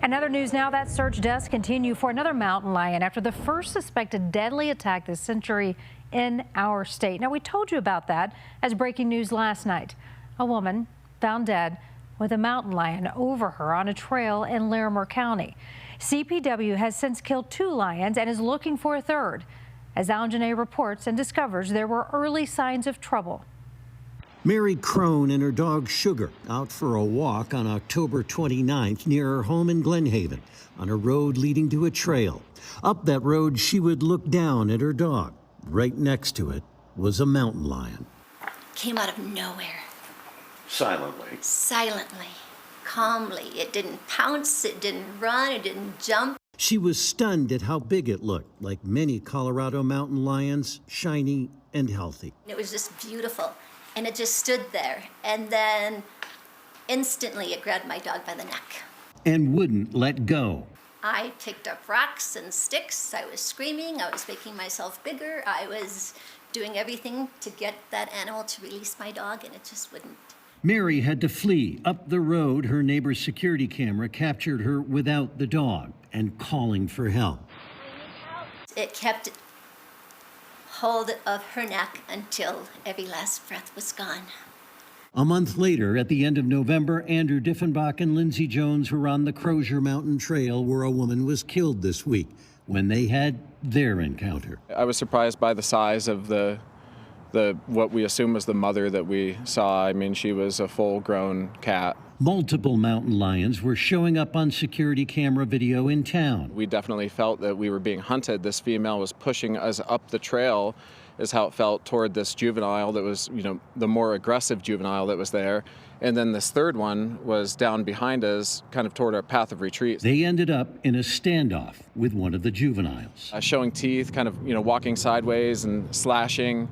Another news now, that search does continue for another mountain lion after the first suspected deadly attack this century in our state. Now, we told you about that as breaking news last night. A woman found dead with a mountain lion over her on a trail in Larimer County. CPW has since killed 2 lions and is looking for a third. As Alan Janae reports and discovers there were early signs of trouble. Mary Crone and her dog Sugar out for a walk on October 29th near her home in Glen Haven on a road leading to a trail. Up that road, she would look down at her dog. Right next to it was a mountain lion. Came out of nowhere. Silently. Silently, calmly. It didn't pounce, it didn't run, it didn't jump. She was stunned at how big it looked, like many Colorado mountain lions, shiny and healthy. It was just beautiful. And it just stood there. And then instantly it grabbed my dog by the neck. And wouldn't let go. I picked up rocks and sticks. I was screaming. I was making myself bigger. I was doing everything to get that animal to release my dog, and it just wouldn't. Mary had to flee. Up the road, her neighbor's security camera captured her without the dog and calling for help. It kept hold of her neck until every last breath was gone. A month later, at the end of November, Andrew Diffenbach and Lindsay Jones were on the Crozier Mountain Trail where a woman was killed this week when they had their encounter. I was surprised by the size of the what we assume was the mother that we saw. I mean, she was a full-grown cat. Multiple mountain lions were showing up on security camera video in town. We definitely felt that we were being hunted. This female was pushing us up the trail, is how it felt, toward this juvenile that was, the more aggressive juvenile that was there. And then this third one was down behind us, kind of toward our path of retreat. They ended up in a standoff with one of the juveniles. Showing teeth, kind of, walking sideways and slashing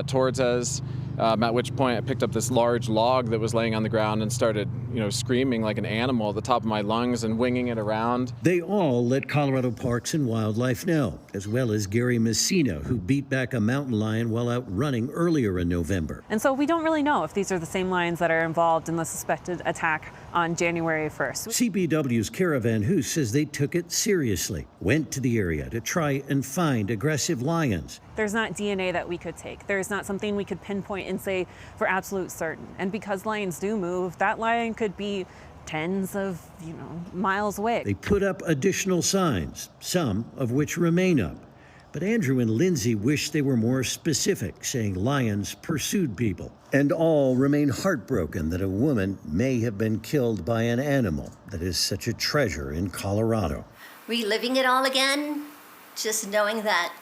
towards us. At which point I picked up this large log that was laying on the ground and started, screaming like an animal at the top of my lungs and winging it around. They all let Colorado Parks and Wildlife know, as well as Gary Messina, who beat back a mountain lion while out running earlier in November. And so we don't really know if these are the same lions that are involved in the suspected attack on January 1st. CPW's Kara Van Hoos says they took it seriously, went to the area to try and find aggressive lions. There's not DNA that we could take. There's not something we could pinpoint and say for absolute certain. And because lions do move, that lion could be tens of, miles away. They put up additional signs, some of which remain up. But Andrew and Lindsay wish they were more specific, saying lions pursued people. And all remain heartbroken that a woman may have been killed by an animal that is such a treasure in Colorado. Reliving it all again, just knowing that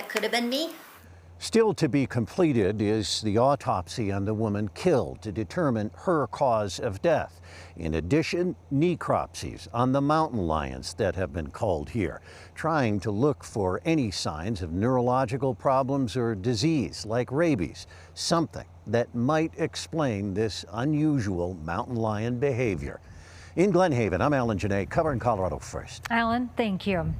could have been me. Still to be completed is the autopsy on the woman killed to determine her cause of death. In addition, necropsies on the mountain lions that have been culled here, trying to look for any signs of neurological problems or disease like rabies, something that might explain this unusual mountain lion behavior. In Glen Haven, I'm Alan Janae, covering Colorado First. Alan, thank you.